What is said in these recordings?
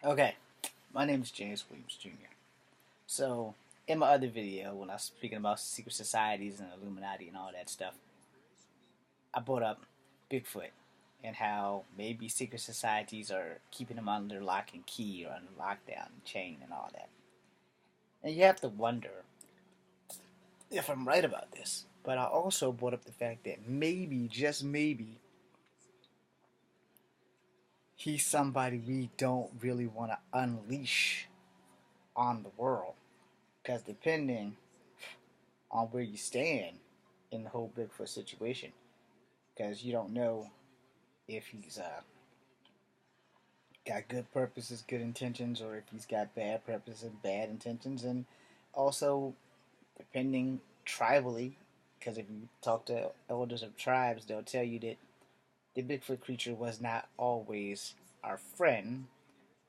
Okay, my name is James Williams Jr. So, in my other video, when I was speaking about secret societies and Illuminati and all that stuff, I brought up Bigfoot and how maybe secret societies are keeping them under lock and key or under lockdown and chain and all that. And you have to wonder if I'm right about this. But I also brought up the fact that maybe, just maybe, he's somebody we don't really want to unleash on the world. Because depending on where you stand in the whole Bigfoot situation, because you don't know if he's got good purposes, good intentions, or if he's got bad purposes and bad intentions, and also depending tribally, because if you talk to elders of tribes, they'll tell you that the Bigfoot creature was not always our friend,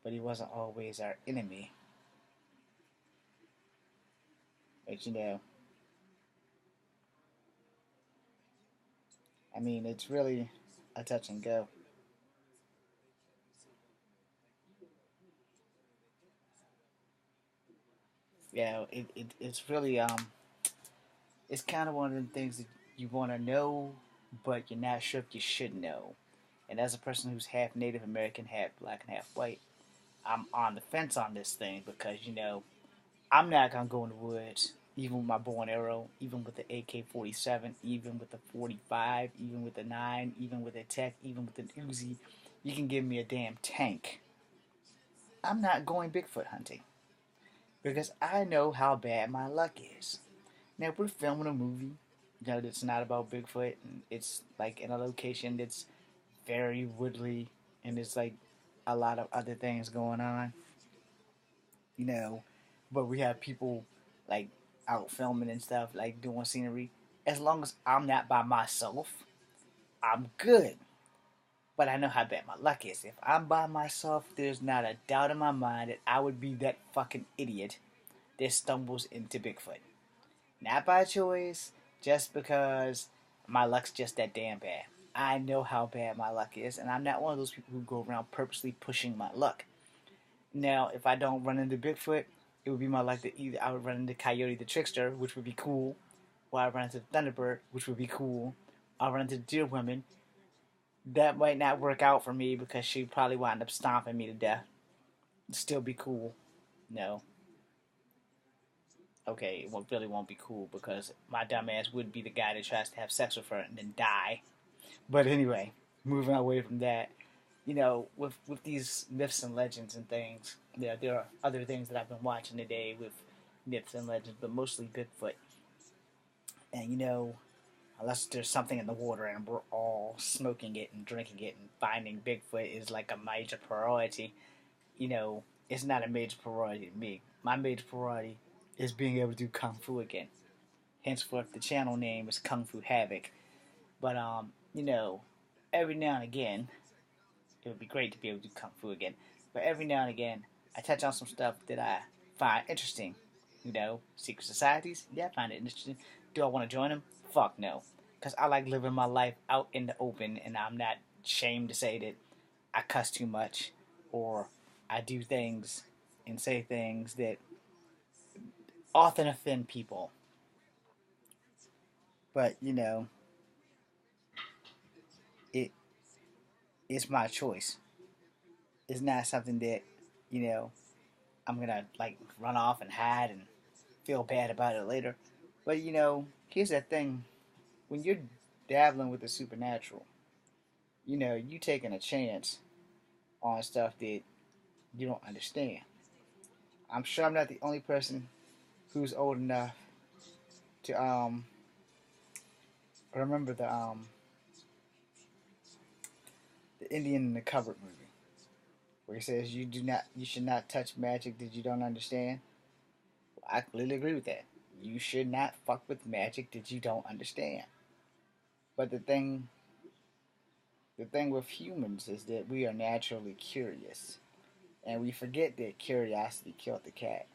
but he wasn't always our enemy. But I mean, it's really a touch and go. It's really it's kind of one of the things that you want to know, but you're not sure if you should know. And as a person who's half Native American, half black, and half white, I'm on the fence on this thing because I'm not gonna go in the woods, even with my bow and arrow, even with the AK-47, even with the 45, even with the 9, even with the tech, even with the Uzi. You can give me a damn tank. I'm not going Bigfoot hunting because I know how bad my luck is. Now we're filming a movie, that's not about Bigfoot, and it's like in a location that's very woodly, and it's like a lot of other things going on, you know. But we have people like out filming and stuff, like doing scenery. As long as I'm not by myself, I'm good. But I know how bad my luck is. If I'm by myself, there's not a doubt in my mind that I would be that fucking idiot that stumbles into Bigfoot. Not by choice, just because my luck's just that damn bad. I know how bad my luck is, and I'm not one of those people who go around purposely pushing my luck. Now, if I don't run into Bigfoot, it would be my luck that either I would run into Coyote the Trickster, which would be cool, or I run into Thunderbird, which would be cool. I'll run into Deer Woman. That might not work out for me because she'd probably wind up stomping me to death. It'd still be cool. No. Okay, it really won't be cool because my dumbass would be the guy that tries to have sex with her and then die. But anyway, moving away from that, with these myths and legends and things, there are other things that I've been watching today with myths and legends, but mostly Bigfoot. And unless there's something in the water and we're all smoking it and drinking it and finding Bigfoot is like a major priority, it's not a major priority to me. My major priority is being able to do Kung Fu again. Henceforth, the channel name is Kung Fu Havoc. But every now and again, it would be great to be able to do Kung Fu again. But every now and again, I touch on some stuff that I find interesting. Secret societies, yeah, I find it interesting. Do I want to join them? Fuck no. Because I like living my life out in the open, and I'm not ashamed to say that I cuss too much, or I do things and say things that often offend people. But, it it's my choice. It's not something that, you know, I'm gonna like run off and hide and feel bad about it later. But here's the thing: when you're dabbling with the supernatural, you taking a chance on stuff that you don't understand. I'm sure I'm not the only person who's old enough to remember the Indian in the cupboard movie where he says you should not touch magic that you don't understand. Well, I completely agree with that. You should not fuck with magic that you don't understand. But the thing with humans is that we are naturally curious. And we forget that curiosity killed the cat.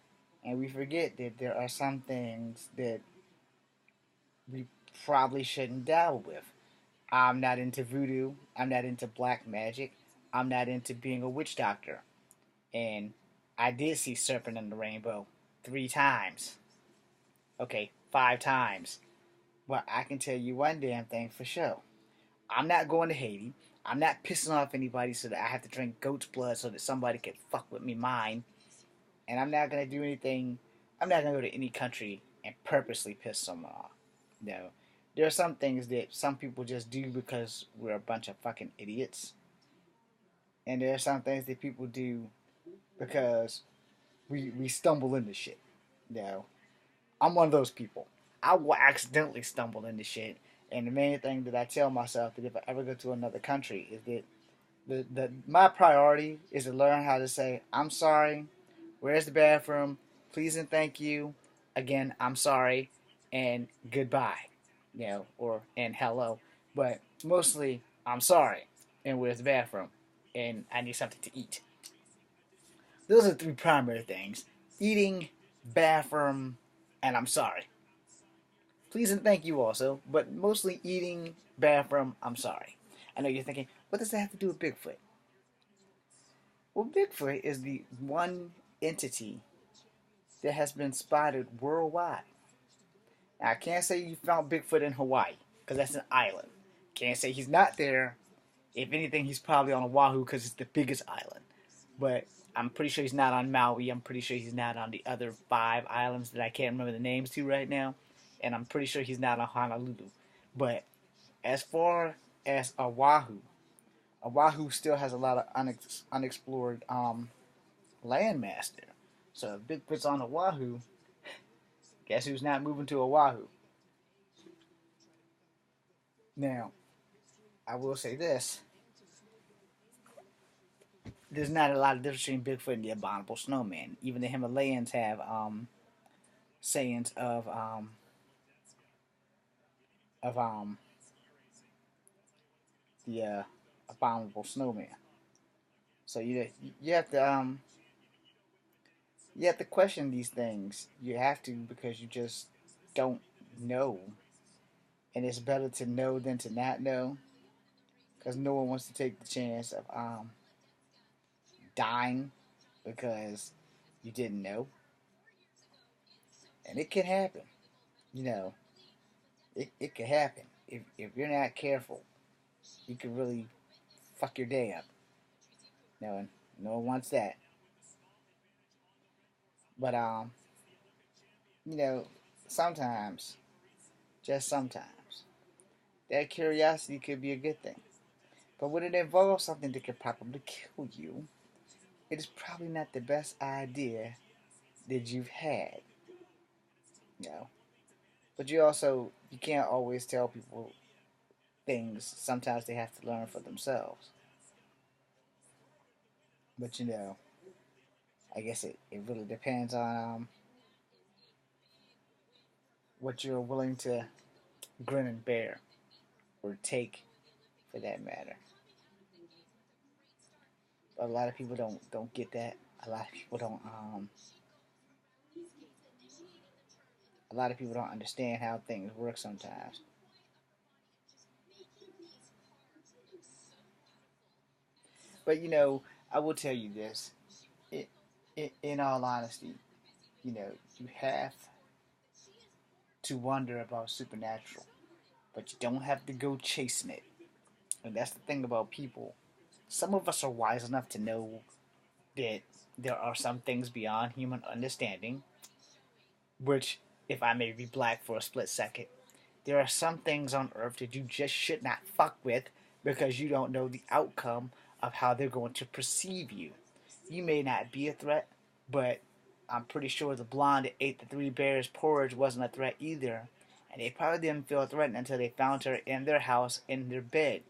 And we forget that there are some things that we probably shouldn't dabble with. I'm not into voodoo. I'm not into black magic. I'm not into being a witch doctor. and I did see Serpent in the Rainbow 3 times. Okay, 5 times. But I can tell you one damn thing for sure. I'm not going to Haiti. I'm not pissing off anybody so that I have to drink goat's blood so that somebody can fuck with me mine. And I'm not gonna do anything. I'm not gonna go to any country and purposely piss someone off. No, there are some things that some people just do because we're a bunch of fucking idiots, and there are some things that people do because we stumble into shit. No, I'm one of those people. I will accidentally stumble into shit, and the main thing that I tell myself that if I ever go to another country is that my priority is to learn how to say I'm sorry. Where's the bathroom? Please and thank you. Again, I'm sorry and goodbye. Or and hello. But mostly I'm sorry and where's the bathroom? And I need something to eat. Those are the 3 primary things. Eating, bathroom, and I'm sorry. Please and thank you also, but mostly eating, bathroom, I'm sorry. I know you're thinking, what does that have to do with Bigfoot? Well, Bigfoot is the one entity that has been spotted worldwide. Now, I can't say you found Bigfoot in Hawaii, because that's an island. Can't say he's not there. If anything, he's probably on Oahu because it's the biggest island. But I'm pretty sure he's not on Maui. I'm pretty sure he's not on the other 5 islands that I can't remember the names to right now. And I'm pretty sure he's not on Honolulu. But as far as Oahu, Oahu still has a lot of unexplored landmass there. So if Bigfoot's on Oahu, guess who's not moving to Oahu? Now, I will say this. There's not a lot of difference between Bigfoot and the abominable snowman. Even the Himalayans have sayings of the abominable snowman. So you have to question these things. You have to because you just don't know, and it's better to know than to not know. Because no one wants to take the chance of dying because you didn't know, and it can happen. You know, it can happen if you're not careful. You can really fuck your day up. No one wants that. But you know, sometimes, just sometimes, that curiosity could be a good thing. But when it involves something that could probably kill you, it is probably not the best idea that you've had. You know. But you can't always tell people things. Sometimes they have to learn for themselves. But I guess it really depends on what you're willing to grin and bear or take for that matter. But a lot of people don't get that. A lot of people don't a lot of people don't understand how things work sometimes. But I will tell you this. In all honesty, you have to wonder about supernatural, but you don't have to go chasing it. And that's the thing about people. Some of us are wise enough to know that there are some things beyond human understanding, which, if I may be black for a split second, there are some things on earth that you just should not fuck with because you don't know the outcome of how they're going to perceive you. You may not be a threat, but I'm pretty sure the blonde that ate the 3 bears porridge wasn't a threat either. And they probably didn't feel threatened until they found her in their house, in their bed.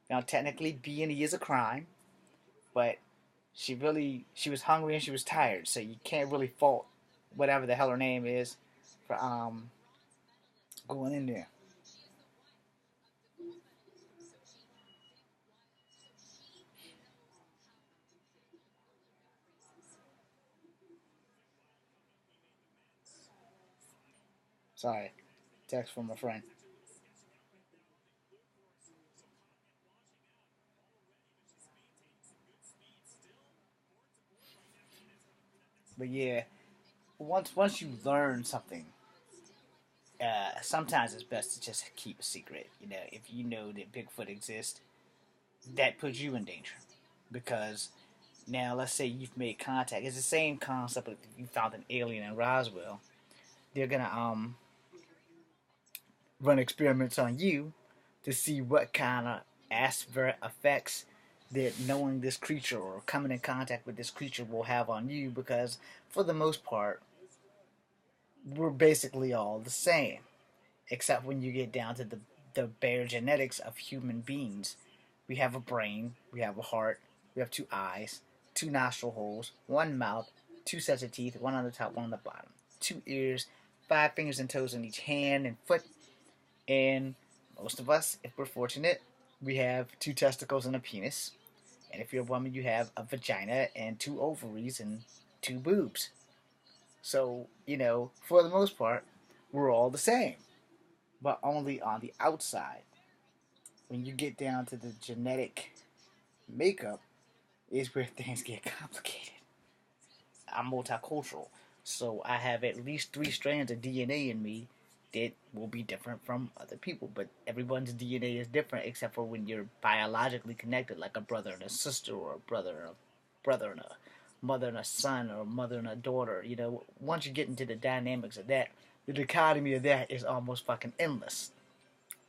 Now, technically, B&E is a crime, but she was hungry and she was tired, so you can't really fault whatever the hell her name is for going in there. Sorry, text from a friend. But yeah, once you learn something, sometimes it's best to just keep a secret. You know, if you know that Bigfoot exists, that puts you in danger because now let's say you've made contact. It's the same concept of if you found an alien in Roswell. They're gonna run experiments on you to see what kind of adverse effects that knowing this creature or coming in contact with this creature will have on you because for the most part we're basically all the same except when you get down to the bare genetics of human beings. We have a brain, we have a heart, we have two eyes, two nostril holes, one mouth, two sets of teeth, one on the top, one on the bottom, two ears, five fingers and toes in each hand and foot, and most of us, if we're fortunate, we have two testicles and a penis. And if you're a woman, you have a vagina and two ovaries and two boobs. So, you know, for the most part, we're all the same, but only on the outside. When you get down to the genetic makeup, is where things get complicated. I'm multicultural, so I have at least three strands of DNA in me that will be different from other people. But everyone's DNA is different, except for when you're biologically connected, like a brother and a sister, or a brother and a mother and a son, or a mother and a daughter. You know, once you get into the dynamics of that, the dichotomy of that is almost fucking endless.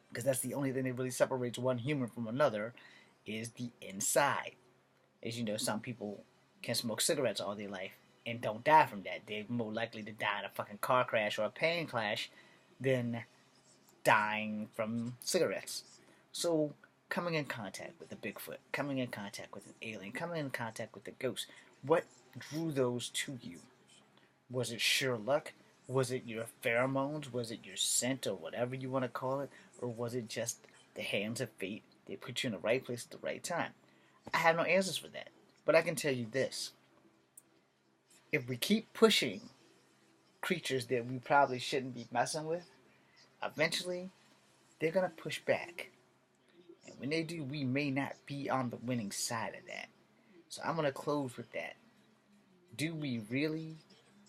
Because that's the only thing that really separates one human from another is the inside. As you know, some people can smoke cigarettes all their life and don't die from that. They're more likely to die in a fucking car crash or a plane crash than dying from cigarettes. So, coming in contact with a Bigfoot, coming in contact with an alien, coming in contact with a ghost, what drew those to you? Was it sheer luck? Was it your pheromones? Was it your scent or whatever you want to call it? Or was it just the hands of fate that put you in the right place at the right time? I have no answers for that. But I can tell you this. If we keep pushing creatures that we probably shouldn't be messing with, eventually they're going to push back. And when they do, we may not be on the winning side of that. So I'm going to close with that. Do we really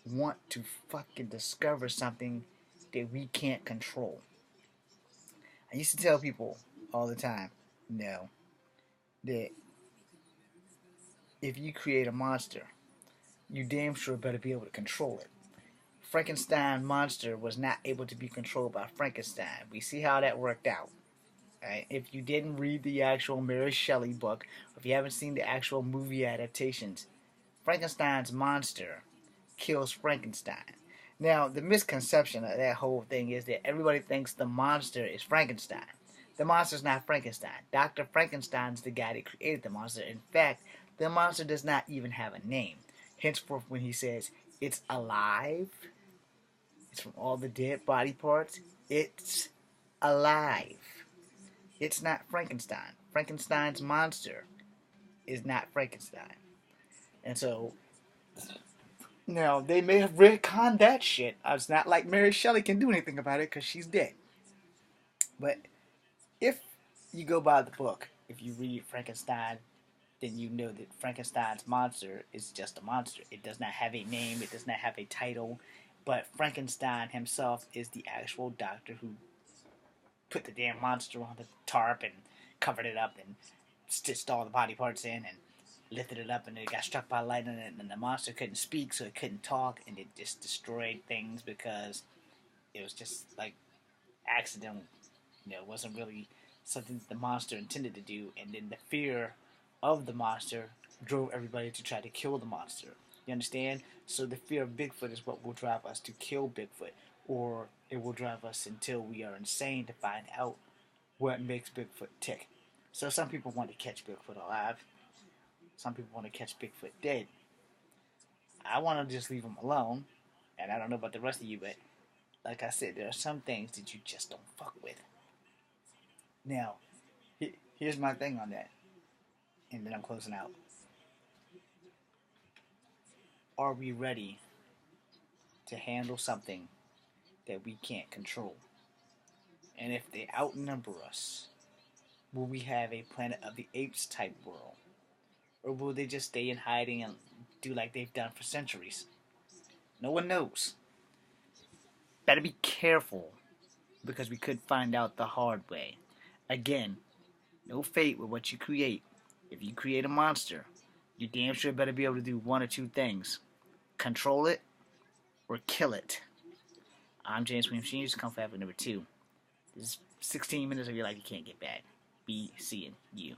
want to fucking discover something that we can't control? I used to tell people all the time, no, that if you create a monster, you damn sure better be able to control it. Frankenstein monster was not able to be controlled by Frankenstein. We see how that worked out. Right? If you didn't read the actual Mary Shelley book, or if you haven't seen the actual movie adaptations, Frankenstein's monster kills Frankenstein. Now, the misconception of that whole thing is that everybody thinks the monster is Frankenstein. The monster's not Frankenstein. Dr. Frankenstein's the guy that created the monster. In fact, the monster does not even have a name. Henceforth, when he says it's alive, it's from all the dead body parts, it's alive. It's not Frankenstein. Frankenstein's monster is not Frankenstein. And so, now, they may have retconned that shit. It's not like Mary Shelley can do anything about it because she's dead. But if you go by the book, if you read Frankenstein, then you know that Frankenstein's monster is just a monster. It does not have a name, it does not have a title, but Frankenstein himself is the actual doctor who put the damn monster on the tarp and covered it up and stitched all the body parts in and lifted it up, and it got struck by lightning, and the monster couldn't speak, so it couldn't talk, and it just destroyed things because it was just like accidental. You know, it wasn't really something that the monster intended to do, and then the fear of the monster drove everybody to try to kill the monster. You understand? So the fear of Bigfoot is what will drive us to kill Bigfoot, or it will drive us until we are insane to find out what makes Bigfoot tick. So some people want to catch Bigfoot alive. Some people want to catch Bigfoot dead. I want to just leave him alone. And I don't know about the rest of you, but like I said, there are some things that you just don't fuck with. Now, here's my thing on that. And then I'm closing out. Are we ready to handle something that we can't control? And if they outnumber us, will we have a Planet of the Apes type world? Or will they just stay in hiding and do like they've done for centuries? No one knows. Better be careful, because we could find out the hard way. Again, no fate with what you create. If you create a monster, you damn sure better be able to do one or two things. Control it or kill it. I'm James Williams Jr. Come for number 2. This is 16 minutes of your life you can't get back. Be seeing you.